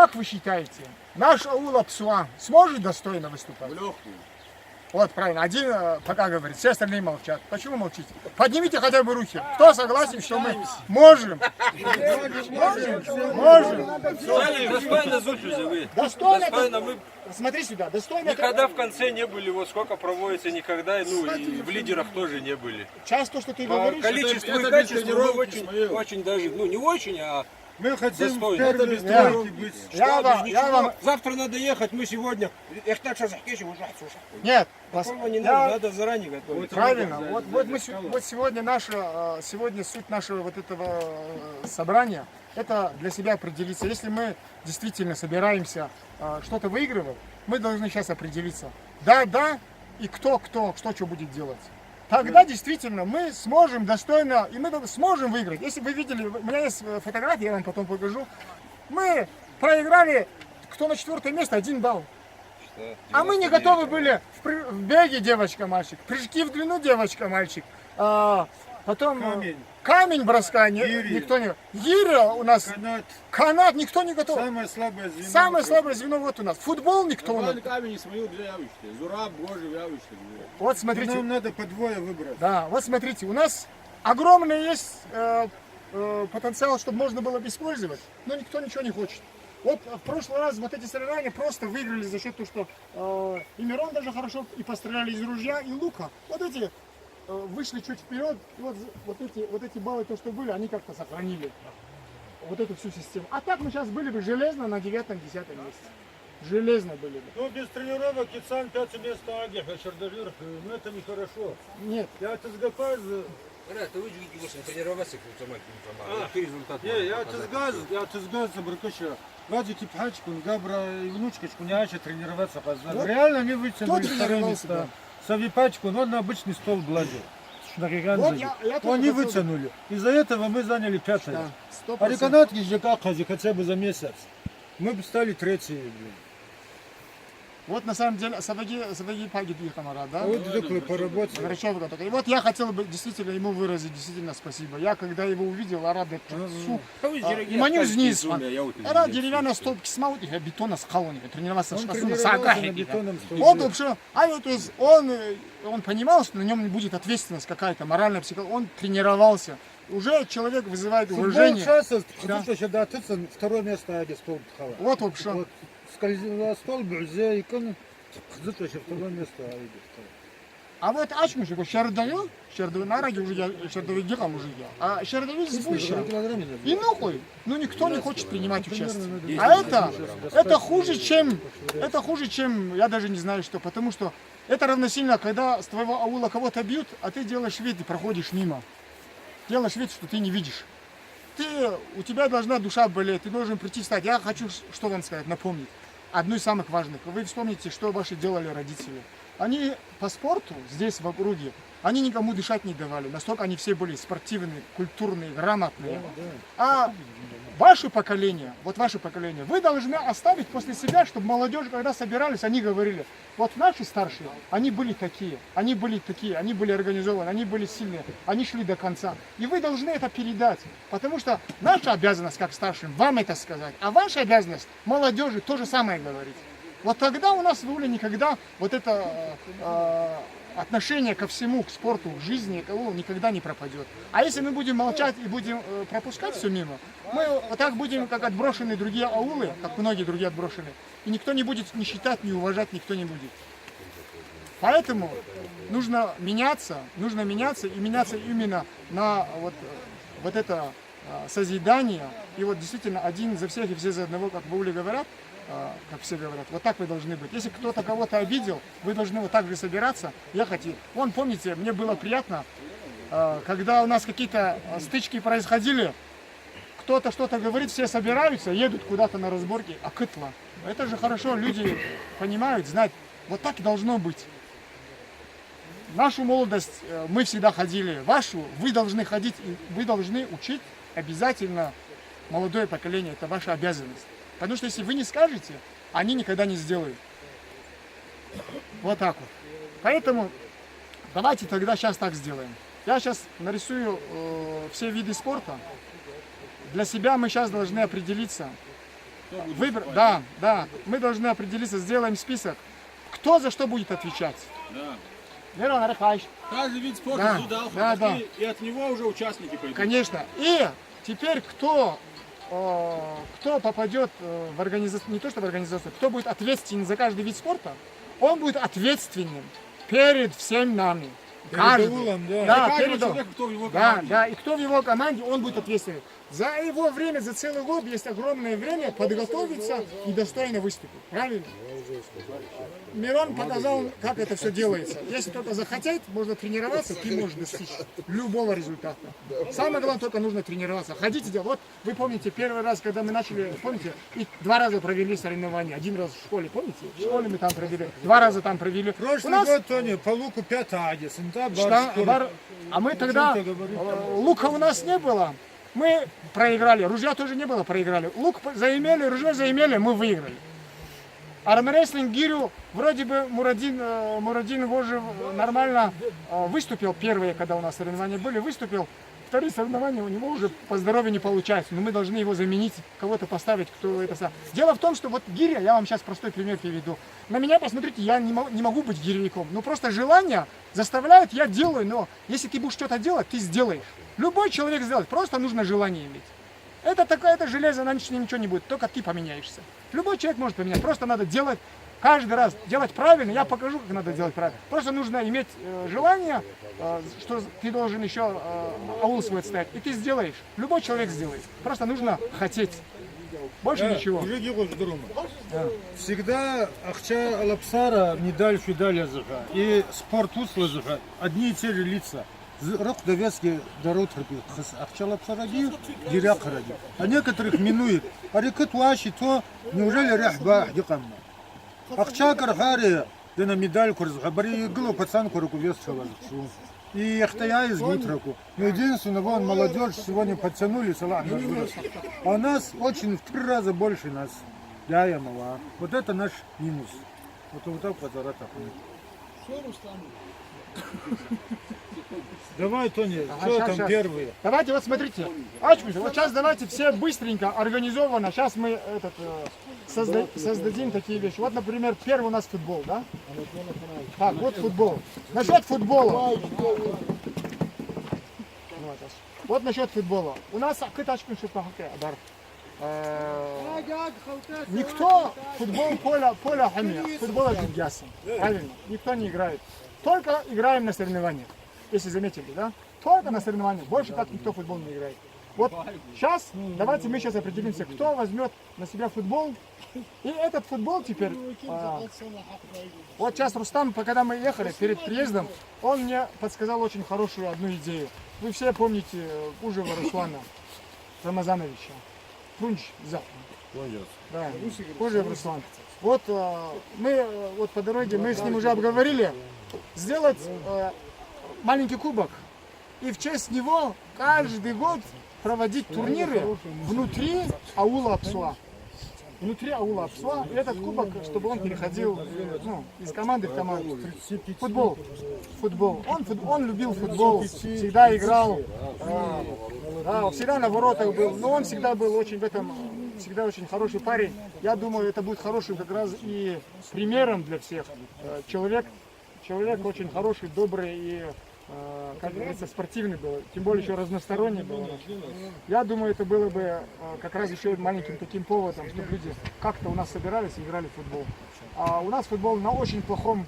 Как вы считаете, наш аул Апсуан сможет достойно выступать? В легкую. Вот правильно, один пока говорит, все остальные молчат. Почему молчите? Поднимите хотя бы руки. Кто согласен, что мы можем? Можем. Достойно зульфиза вы. Достойно. Смотри сюда, достойно. Никогда в конце не были, вот сколько проводится, никогда, ну и в лидерах тоже не были. Часть то, что ты По говоришь. количеству и это качеству без мы тренировки очень даже, ну не очень, а Мы хотим достойно. это без тренировки быть. Я вам... Завтра надо ехать, мы сегодня. Нет, Такого не надо, надо заранее готовить. правильно. Вот сегодня суть нашего вот этого собрания, это для себя определиться. Если мы действительно собираемся что-то выигрывать, мы должны сейчас определиться. Да, и кто что будет делать. Тогда действительно мы сможем достойно, и мы сможем выиграть. Если вы видели, у меня есть фотография, я вам потом покажу. Мы проиграли, кто на 4 место, 1 балл. А мы не готовы были в беге, девочка-мальчик, прыжки в длину, девочка-мальчик. Потом камень броска, никто не... Гиря у нас, канат, никто не готов. Самое слабое звено. Самое слабое звено вот у нас. Футбол никто у нас. Вот смотрите. Нам надо по двое выбрать. Да, вот смотрите, у нас огромный есть потенциал, чтобы можно было бы использовать, но никто ничего не хочет. Вот в прошлый раз вот эти соревнования просто выиграли за счет того, что и Мирон даже хорошо и постреляли из ружья, и лука. Вот эти вышли чуть вперед, и вот эти баллы, то, что были, они как-то сохранили вот эту всю систему. А так мы сейчас были бы железно на 9-10 месте. Железно были бы. Ну, без тренировок и сам 5 место Агех, а Чердовир, ну это нехорошо. Нет. Я ТСГП... тренироваться, Я ТСГАЗ Бракоча. Вадик Ипхачку, Габра и внучкочку не ача тренироваться поздно. Вот. Реально они вытянули Кто второе тренировался, место. Савипачку, но он на обычный стол глазил. На Вот гиганте. я тоже Они хотел бы- вытянули. Из-за этого мы заняли 5-е. Да, 100%. А реконатки ЖК хотя бы за месяц. Мы бы стали 3-е. Вот на самом деле сапоги паги Дихамара, да? Вот такой поработать. Горячева такая. И вот я хотел бы действительно ему выразить действительно спасибо. Я когда его увидел, арабы маню вниз. Era деревянные столбики смаут, их бетона скалони, тренировался Он шкасуна тренировался сага. на бетонном столбе. Вот вообще, то есть он понимал, что на нем будет ответственность какая-то, моральная, психология. Он тренировался. Уже человек вызывает Футбол уважение. часа, Да. что да, второе место Аги стол пхала. Вот вообще. Вот скользила стол, бюзе, и кон, еще второе место Аги. А вот ачмуш, Шердовый на раге уже я, Шердовый гигам уже я. А Шердовый сбуща. И нахуй, ну никто не хочет принимать участие. А это хуже, чем, я даже не знаю что, потому что это равносильно, когда с твоего аула кого-то бьют, а ты делаешь вид и проходишь мимо. Делаешь вид, что ты не видишь. У тебя должна душа болеть, ты должен прийти встать. Я хочу, что вам сказать, напомнить. Одну из самых важных. Вы вспомните, что ваши делали родители. Они по спорту здесь в округе, они никому дышать не давали. Настолько они все были спортивные, культурные, грамотные. А ваше поколение, вы должны оставить после себя, чтобы молодежь, когда собирались, они говорили, вот наши старшие, они были такие, они были организованы, они были сильные, они шли до конца. И вы должны это передать, потому что наша обязанность, как старшим, вам это сказать, а ваша обязанность молодежи то же самое говорить. Вот тогда у нас в Уле никогда вот это отношение ко всему, к спорту, к жизни, никогда не пропадет. А если мы будем молчать и будем пропускать все мимо, мы вот так будем, как отброшены другие аулы, как многие другие отброшены, и никто не будет ни считать, ни уважать, никто не будет. Поэтому нужно меняться и меняться именно на вот это созидание. И вот действительно один за всех и все за одного, как в Уле говорят, как все говорят, вот так вы должны быть. Если кто-то кого-то обидел, вы должны вот так же собираться, ехать. Помните, мне было приятно, когда у нас какие-то стычки происходили, кто-то что-то говорит, все собираются, едут куда-то на разборки, а кытла. Это же хорошо, люди понимают, знают, вот так и должно быть. Нашу молодость мы всегда ходили, вашу вы должны ходить, и вы должны учить обязательно молодое поколение, это ваша обязанность. Потому что если вы не скажете, они никогда не сделают. Вот так вот. Поэтому давайте тогда сейчас так сделаем. Я сейчас нарисую все виды спорта. Для себя мы сейчас должны определиться, Выбор, да, да. Мы должны определиться, сделаем список, кто за что будет отвечать. Да. Мирон Архаевич. Каждый вид спорта Да, туда да, да. и от него уже участники пойдут. Конечно. И теперь кто попадет в организацию, не то что в организацию, кто будет ответственен за каждый вид спорта, он будет ответственным перед всеми нами. Каждый. Улом, да. Да, Каждого перед человека, кто в его Да, команде. да, и кто в его команде, он будет ответственен. За его время, за целый год есть огромное время подготовиться и достойно выступить. Правильно? Мирон показал, как это все делается. Если только захотеть, можно тренироваться, ты можешь достичь любого результата. Самое главное, только нужно тренироваться. Ходите делать. Вот вы помните, первый раз, когда мы начали, помните, и 2 раза провели соревнования. 1 раз в школе, помните? В школе мы там провели, 2 раза там провели. Прошлый У нас год, Тони, по луку 5 адис. а мы тогда, лука у нас не было. Мы проиграли, ружья тоже не было, проиграли. Лук заимели, ружье заимели, мы выиграли. Армрестлинг гирю, вроде бы Мурадин Вожев нормально выступил, первые, когда у нас соревнования были, выступил. Вторые соревнования у него уже по здоровью не получается, но мы должны его заменить, кого-то поставить, кто это сам. Дело в том, что вот гиря, я вам сейчас простой пример приведу. На меня посмотрите, я не могу быть гиревиком, но просто желание заставляет, я делаю, но если ты будешь что-то делать, ты сделаешь. Любой человек сделает, просто нужно желание иметь. Это железо, на ничего не будет, только ты поменяешься. Любой человек может поменять, просто надо делать, каждый раз делать правильно, я покажу, как надо делать правильно. Просто нужно иметь желание, что ты должен еще аул свой отстоять, и ты сделаешь. Любой человек сделает, просто нужно хотеть. Больше ничего. Всегда Ахча Алапсара медаль фидаль и спорт услажа одни и те же лица. Рук довески дарут Ахча Алапсара диряк ради. А некоторых минует. А рекут ваши то неужели ряхба дикамма. Ахча Кархари на медаль курзгабари иглу пацанку руку вес шавазу. И яхтая из гутраку. Но единственное, вон молодежь сегодня подтянулись, а у нас очень в 3 раза больше нас. Да, я мала. Вот это наш минус. Вот так вот зарата. Давай, Тони, что там щас. первые? Давайте вот смотрите, Ачмуш, вот сейчас давайте все быстренько, организованно, сейчас мы создадим такие вещи. Вот, например, первый у нас футбол, да? Так, вот футбол. Насчет футбола. Вот насчет футбола. У нас никто футбол поля хамия, футбола джигяса. Правильно, никто не играет. Только играем на соревнованиях. Если заметили, да? Только на соревнованиях. Больше так никто в футбол не играет. Вот сейчас, давайте мы сейчас определимся, кто возьмет на себя футбол. И этот футбол теперь, вот сейчас Рустам, когда мы ехали перед приездом, он мне подсказал очень хорошую одну идею. Вы все помните Ужева Руслана Рамазановича. Крунч за. Да, Ужев Руслан. Вот мы вот по дороге, мы с ним уже обговорили, сделать маленький кубок и в честь него каждый год проводить турниры внутри аула Апсуа. Внутри аула Апсуа. И этот кубок, чтобы он переходил из команды в команду. Футбол. Он любил футбол, всегда играл, всегда на воротах был. Но он всегда был очень в этом, всегда очень хороший парень. Я думаю, это будет хорошим как раз и примером для всех. Человек очень хороший, добрый и, как говорится, спортивный был, тем более еще разносторонний был. Я думаю, это было бы как раз еще маленьким таким поводом, чтобы люди как-то у нас собирались и играли в футбол. А у нас футбол на очень плохом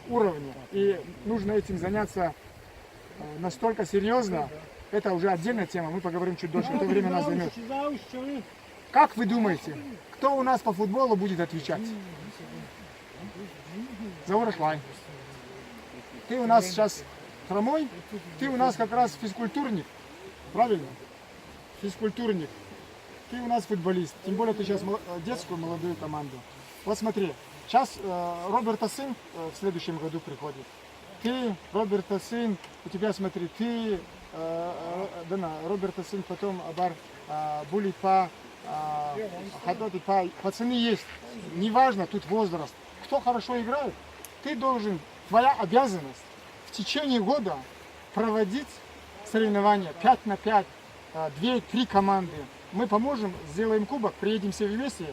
уровне, и нужно этим заняться настолько серьезно. Это уже отдельная тема, мы поговорим чуть дольше, это время нас займет. Как вы думаете, кто у нас по футболу будет отвечать? Заворошвай. Ты у нас сейчас хромой, ты у нас как раз физкультурник, правильно? Физкультурник. Ты у нас футболист, тем более ты сейчас детскую молодую команду. Вот смотри, сейчас Роберта сын в следующем году приходит. Ты, Роберта сын, у тебя смотри, ты, Роберта сын, потом Абар, Булипа, пацаны есть, неважно тут возраст. Кто хорошо играет, ты должен, твоя обязанность в течение года проводить соревнования 5 на 5, 2-3 команды. мы поможем, сделаем кубок, приедем все вместе.